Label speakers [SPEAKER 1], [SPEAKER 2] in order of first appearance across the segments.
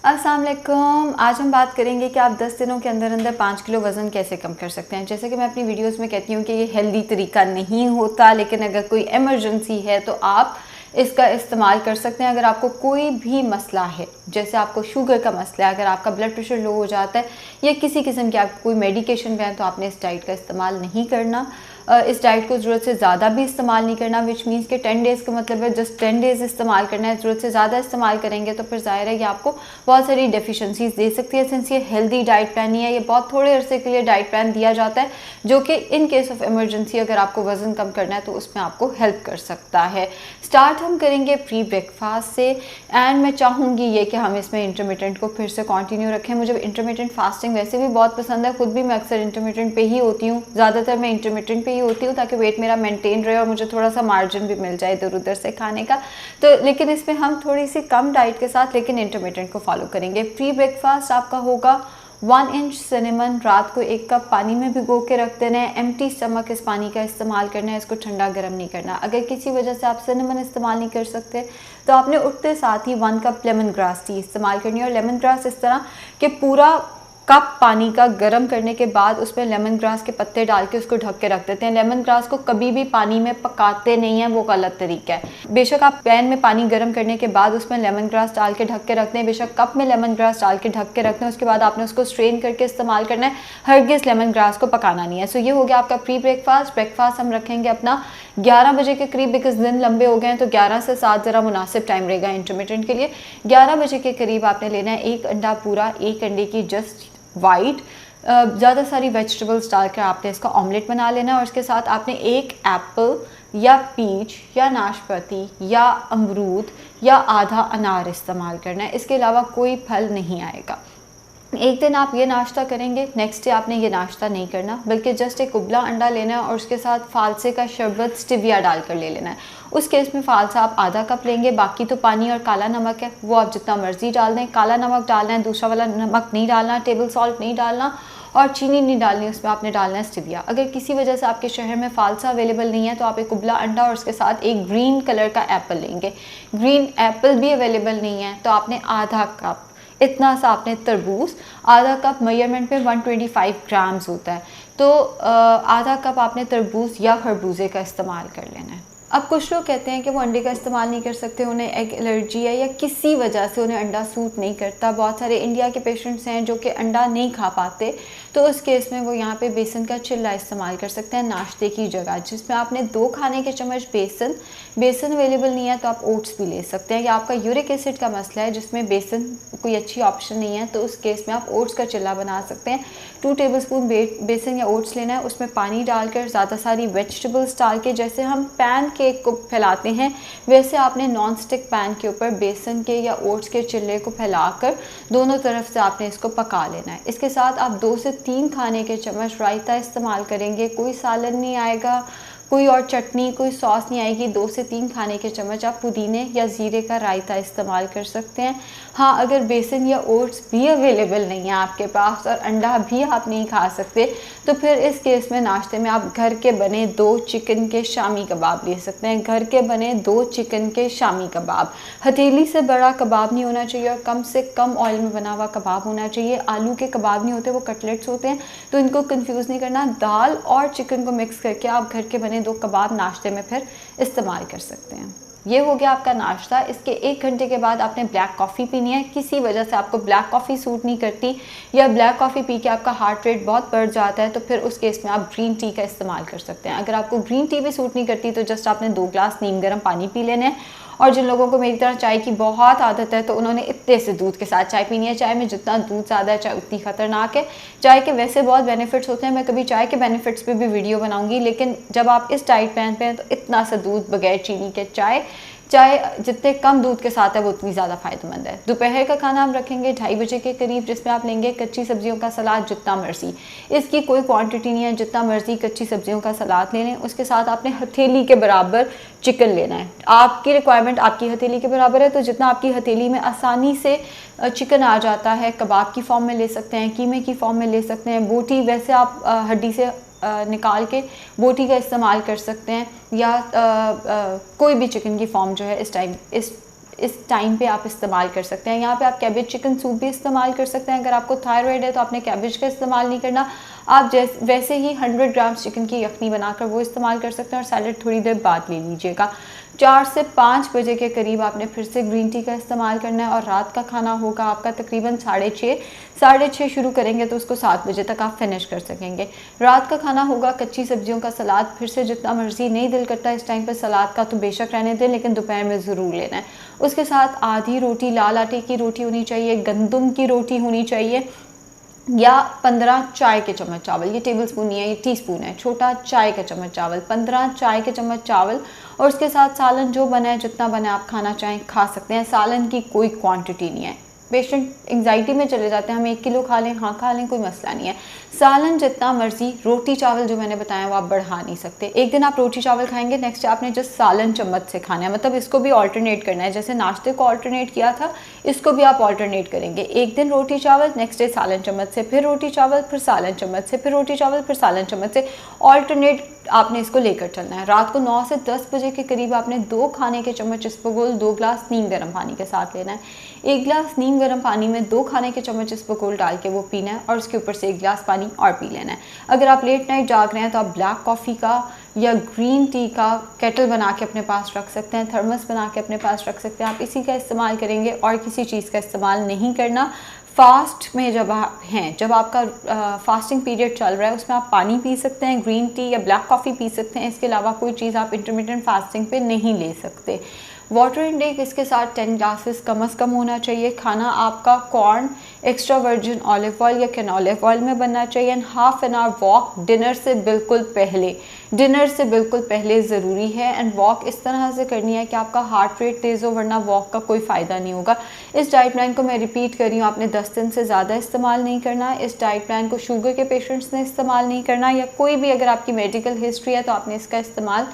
[SPEAKER 1] अस्सलाम वालेकुम। आज हम बात करेंगे कि आप 10 दिनों के अंदर अंदर 5 किलो वज़न कैसे कम कर सकते हैं। जैसे कि मैं अपनी वीडियोस में कहती हूँ कि ये हेल्दी तरीका नहीं होता, लेकिन अगर कोई इमरजेंसी है तो आप इसका इस्तेमाल कर सकते हैं। अगर आपको कोई भी मसला है, जैसे आपको शुगर का मसला है, अगर आपका ब्लड प्रेशर लो हो जाता है या किसी किस्म की आपको कोई मेडिकेशन पे है, तो आपने इस डाइट का इस्तेमाल नहीं करना। इस डाइट को ज़रूरत से ज़्यादा भी इस्तेमाल नहीं करना, विच मीन्स के 10 डेज़ का मतलब है जस्ट 10 डेज़ इस्तेमाल करना है। ज़रूरत से ज़्यादा इस्तेमाल करेंगे तो फिर ज़ाहिर है कि आपको बहुत सारी डेफिशिएंसीज दे सकती है। सिंस ये हेल्दी डाइट प्लान नहीं है, ये बहुत थोड़े अरसे के लिए डाइट प्लान दिया जाता है जो कि इन केस ऑफ इमरजेंसी अगर आपको वज़न कम करना है तो उसमें आपको हेल्प कर सकता है। स्टार्ट हम करेंगे प्री ब्रेकफास्ट से, एंड मैं चाहूँगी ये कि हम इसमें इंटरमिटेंट को फिर से कंटिन्यू रखें। मुझे इंटरमिटेंट फास्टिंग वैसे भी बहुत पसंद है, खुद भी मैं अक्सर इंटरमिटेंट पे ही होती हूँ, ज़्यादातर मैं इंटरमिटेंट पे ही होती हूँ ताकि वेट मेरा मेंटेन रहे और मुझे थोड़ा सा मार्जिन भी मिल जाए इधर उधर से खाने का। तो लेकिन इसमें हम थोड़ी सी कम डाइट के साथ लेकिन इंटरमिटेंट को फॉलो करेंगे। प्री ब्रेकफास्ट आपका होगा 1 इंच सिनेमन, रात को 1 कप पानी में भिगो के रख देना है। एम्प्टी स्टमक इस पानी का इस्तेमाल करना है, इसको ठंडा गर्म नहीं करना। अगर किसी वजह से आप सिनेमन इस्तेमाल नहीं कर सकते तो आपने उठते साथ ही 1 कप लेमन ग्रास टी इस्तेमाल करनी है। और लेमन ग्रास इस तरह कि पूरा कप पानी का गर्म करने के बाद उसमें लेमन ग्रास के पत्ते डाल के उसको ढक के रख देते हैं। लेमन ग्रास को कभी भी पानी में पकाते नहीं हैं, वो गलत तरीका है। बेशक आप पैन में पानी गर्म करने के बाद उसमें लेमन ग्रास डाल के ढक के रखते हैं, बेशक कप में लेमन ग्रास डाल के ढक के रखते हैं, उसके बाद आपने उसको स्ट्रेन करके इस्तेमाल करना है। हरगिज़ लेमन ग्रास को पकाना नहीं है। सो ये हो गया आपका प्री ब्रेकफास्ट। ब्रेकफास्ट हम रखेंगे अपना 11 बजे के करीब, बिकॉज दिन लंबे हो गए हैं तो 11 से 7 ज़रा मुनासिब टाइम रहेगा इंटरमिटेंट के लिए। 11 बजे के करीब आपने लेना है 1 अंडा पूरा, 1 अंडे की जस्ट वाइट, ज़्यादा सारी वेजिटेबल्स डालकर आपने इसका ऑमलेट बना लेना है। और इसके साथ आपने 1 एप्पल या पीच या नाशपाती या अमरूद या आधा अनार इस्तेमाल करना है। इसके अलावा कोई फल नहीं आएगा। एक दिन आप ये नाश्ता करेंगे, नेक्स्ट डे आपने ये नाश्ता नहीं करना, बल्कि जस्ट एक उबला अंडा लेना है और उसके साथ फालसे का शरबत स्टिविया डालकर ले लेना है। उस केस में फालसा आप आधा कप लेंगे, बाकी तो पानी और काला नमक है, वो आप जितना मर्जी डाल दें। काला नमक डालना है, दूसरा वाला नमक नहीं डालना, टेबल सॉल्ट नहीं डालना और चीनी नहीं डालनी, उसमें आपने डालना है स्टिविया। अगर किसी वजह से आपके शहर में फालसा अवेलेबल नहीं है तो आप एक उबला अंडा और उसके साथ एक ग्रीन कलर का एप्पल लेंगे। ग्रीन एप्पल भी अवेलेबल नहीं है तो आपने आधा कप, इतना सा आपने तरबूज, आधा कप मेजरमेंट में 125 ग्राम्स होता है, तो आधा कप आपने तरबूज या खरबूजे का इस्तेमाल कर लेना है। अब कुछ लोग कहते हैं कि वो अंडे का इस्तेमाल नहीं कर सकते, उन्हें एग एलर्जी है या किसी वजह से उन्हें अंडा सूट नहीं करता। बहुत सारे इंडिया के पेशेंट्स हैं जो कि अंडा नहीं खा पाते, तो उस केस में वो यहाँ पे बेसन का चिल्ला इस्तेमाल कर सकते हैं नाश्ते की जगह, जिसमें आपने 2 खाने के चम्मच बेसन अवेलेबल नहीं है तो आप ओट्स भी ले सकते हैं। या आपका यूरिक एसिड का मसला है जिसमें बेसन कोई अच्छी ऑप्शन नहीं है तो उस केस में आप ओट्स का चिल्ला बना सकते हैं। 2 टेबलस्पून बेसन या ओट्स लेना है, उसमें पानी डालकर ज़्यादा सारी वेजिटेबल्स डाल के, जैसे हम पैन केक को फैलाते हैं वैसे आपने नॉन स्टिक पैन के ऊपर बेसन के या ओट्स के चिल्ले को फैलाकर दोनों तरफ से आपने इसको पका लेना है। इसके साथ आप 2 से 3 खाने के चम्मच रायता इस्तेमाल करेंगे। कोई सालन नहीं आएगा, कोई और चटनी, कोई सॉस नहीं आएगी। 2 से 3 खाने के चम्मच आप पुदीने या ज़ीरे का रायता इस्तेमाल कर सकते हैं। हाँ, अगर बेसन या ओट्स भी अवेलेबल नहीं है आपके पास और अंडा भी आप नहीं खा सकते तो फिर इस केस में नाश्ते में आप घर के बने 2 चिकन के शामी कबाब ले सकते हैं। घर के बने 2 चिकन के शामी कबाब, हथेली से बड़ा कबाब नहीं होना चाहिए और कम से कम ऑयल में बना हुआ कबाब होना चाहिए। आलू के कबाब नहीं होते, वो कटलेट्स होते हैं, तो इनको कंफ्यूज नहीं करना। दाल और चिकन को मिक्स करके आप घर के बने 2 कबाब नाश्ते में फिर इस्तेमाल कर सकते हैं। ये हो गया आपका नाश्ता। इसके 1 घंटे के बाद आपने ब्लैक कॉफ़ी पीनी है। किसी वजह से आपको ब्लैक कॉफ़ी सूट नहीं करती या ब्लैक कॉफ़ी पी के आपका हार्ट रेट बहुत बढ़ जाता है तो फिर उस केस में आप ग्रीन टी का इस्तेमाल कर सकते हैं। अगर आपको ग्रीन टी भी सूट नहीं करती तो जस्ट आपने 2 ग्लास नीम गर्म पानी पी लेने हैं। और जिन लोगों को मेरी तरह चाय की बहुत आदत है तो उन्होंने इतने से दूध के साथ चाय पीनी है। चाय में जितना दूध ज़्यादा है चाय उतनी ख़तरनाक है। चाय के वैसे बहुत बेनिफिट्स होते हैं, मैं कभी चाय के बेनिफिट्स पे भी वीडियो बनाऊंगी, लेकिन जब आप इस डाइट प्लान पे हैं तो इतना सा दूध बगैर चीनी के चाय जितने कम दूध के साथ है वो उतनी ज़्यादा फ़ायदेमंद है। दोपहर का खाना हम रखेंगे 2:30 बजे के करीब, जिसमें आप लेंगे कच्ची सब्जियों का सलाद जितना मर्जी। इसकी कोई क्वांटिटी नहीं है, जितना मर्जी कच्ची सब्जियों का सलाद ले लें। उसके साथ आपने हथेली के बराबर चिकन लेना है। आपकी रिक्वायरमेंट आपकी हथेली के बराबर है तो जितना आपकी हथेली में आसानी से चिकन आ जाता है, कबाब की फॉर्म में ले सकते हैं, कीमे की फॉर्म में ले सकते हैं। बोटी वैसे आप हड्डी से निकाल के बोटी का इस्तेमाल कर सकते हैं या कोई भी चिकन की फॉर्म जो है इस इस टाइम पे आप इस्तेमाल कर सकते हैं। यहाँ पे आप कैबेज चिकन सूप भी इस्तेमाल कर सकते हैं। अगर आपको थायराइड है तो आपने कैबेज का इस्तेमाल नहीं करना, आप वैसे ही 100 ग्राम चिकन की यखनी बनाकर वो इस्तेमाल कर सकते हैं और सैलड थोड़ी देर बाद ले लीजिएगा। 4 से 5 बजे के करीब आपने फिर से ग्रीन टी का इस्तेमाल करना है और रात का खाना होगा आपका तकरीबन 6:30 शुरू करेंगे तो उसको 7 बजे तक आप फिनिश कर सकेंगे। रात का खाना होगा कच्ची सब्जियों का सलाद, फिर से जितना मर्जी, नहीं दिल करता इस टाइम पर सलाद का तो बेशक रहने दें, लेकिन दोपहर में ज़रूर लेना है। उसके साथ आधी रोटी लाल आटे की रोटी होनी चाहिए, गंदम की रोटी होनी चाहिए, या 15 चाय के चम्मच चावल, ये टेबल स्पून नहीं है, ये टीस्पून है, छोटा चाय का चम्मच चावल, 15 चाय के चम्मच चावल। और उसके साथ सालन जो बना है, जितना बना आप खाना चाहें खा सकते हैं। सालन की कोई क्वांटिटी नहीं है। पेशेंट एंग्जाइटी में चले जाते हैं, हम 1 किलो खा लें, हाँ खा लें, कोई मसला नहीं है। सालन जितना मर्जी, रोटी चावल जो मैंने बताया वो आप बढ़ा नहीं सकते। एक दिन आप रोटी चावल खाएंगे, नेक्स्ट डे आपने जस्ट सालन चम्मच से खाना है, मतलब इसको भी ऑल्टरनेट करना है। जैसे नाश्ते को ऑल्टरनेट किया था, इसको भी आप ऑल्टरनेट करेंगे। एक दिन रोटी चावल, नेक्स्ट डे सालन चम्मच से, फिर रोटी चावल, फिर सालन चम्मच से, फिर रोटी चावल, फिर सालन चम्मच से, ऑल्टरनेट आपने इसको लेकर चलना है। रात को 9 से 10 बजे के करीब आपने 2 खाने के चम्मच इसबगोल 2 गिलास नीम गर्म पानी के साथ लेना है। 1 गिलास नीम गर्म पानी में 2 खाने के चम्मच इसबगोल डाल के वो पीना है और उसके ऊपर से 1 गिलास पानी और पी लेना है। अगर आप लेट नाइट जाग रहे हैं तो आप ब्लैक कॉफ़ी का या ग्रीन टी का केटल बना के अपने पास रख सकते हैं, थर्मस बना के अपने पास रख सकते हैं। आप इसी का इस्तेमाल करेंगे और किसी चीज़ का इस्तेमाल नहीं करना। फास्ट में जब आप हैं, जब आपका फास्टिंग पीरियड चल रहा है, उसमें आप पानी पी सकते हैं, ग्रीन टी या ब्लैक कॉफ़ी पी सकते हैं। इसके अलावा कोई चीज़ आप इंटरमिटेंट फास्टिंग पे नहीं ले सकते। वाटर इनटेक इसके साथ 10 ग्लासेस कम से कम होना चाहिए। खाना आपका corn, extra virgin olive oil या कैनोला ऑयल में बनना चाहिए। And half an hour walk dinner से बिल्कुल पहले ज़रूरी है। एंड वॉक इस तरह से करनी है कि आपका हार्ट रेट तेज़ हो, वरना वॉक का कोई फ़ायदा नहीं होगा। इस डाइट प्लान को मैं रिपीट कर रही हूँ, आपने 10 दिन से ज़्यादा इस्तेमाल नहीं करना। इस डाइट प्लान को शुगर के पेशेंट्स ने इस्तेमाल नहीं करना, या कोई भी अगर आपकी मेडिकल हिस्ट्री है तो आपने इसका इस्तेमाल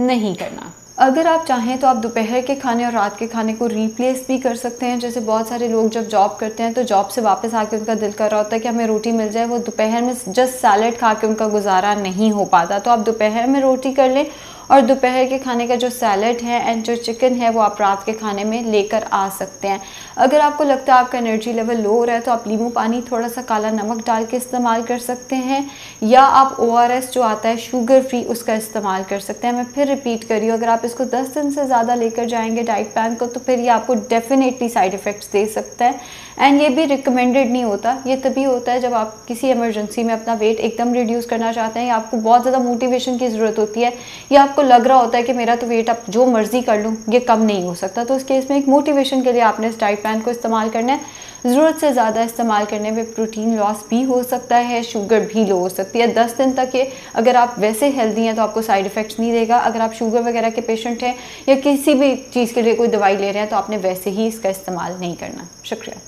[SPEAKER 1] नहीं करना। अगर आप चाहें तो आप दोपहर के खाने और रात के खाने को रिप्लेस भी कर सकते हैं। जैसे बहुत सारे लोग जब जॉब करते हैं तो जॉब से वापस आके उनका दिल कर रहा होता है कि हमें रोटी मिल जाए, वो दोपहर में जस्ट सैलेड खा के उनका गुजारा नहीं हो पाता। तो आप दोपहर में रोटी कर लें और दोपहर के खाने का जो सैलेड है एंड जो चिकन है वो आप रात के खाने में लेकर आ सकते हैं। अगर आपको लगता है आपका एनर्जी लेवल लो हो रहा है तो आप नींबू पानी, थोड़ा सा काला नमक डाल के इस्तेमाल कर सकते हैं, या आप ORS जो आता है शुगर फ्री, उसका इस्तेमाल कर सकते हैं। मैं फिर रिपीट कर रही हूँ, अगर आप इसको 10 दिन से ज़्यादा लेकर जाएंगे डाइट प्लान को तो फिर ये आपको डेफिनेटली साइड इफ़ेक्ट्स दे सकता है। एंड ये भी रिकमेंडेड नहीं होता। ये तभी होता है जब आप किसी इमरजेंसी में अपना वेट एकदम रिड्यूस करना चाहते हैं, या आपको बहुत ज़्यादा मोटिवेशन की ज़रूरत होती है, या आपको लग रहा होता है कि मेरा तो वेट अब जो मर्जी कर लूँ ये कम नहीं हो सकता। तो उस केस में एक मोटिवेशन के लिए आपने इस डाइट प्लान को इस्तेमाल करना है। ज़रूरत से ज़्यादा इस्तेमाल करने में प्रोटीन लॉस भी हो सकता है, शुगर भी लो हो सकती है। 10 दिन तक ये, अगर आप वैसे हेल्दी हैं तो आपको साइड इफ़ेक्ट्स नहीं देगा। अगर आप शुगर वगैरह के पेशेंट हैं या किसी भी चीज़ के लिए कोई दवाई ले रहे हैं तो आपने वैसे ही इसका इस्तेमाल नहीं करना। शुक्रिया।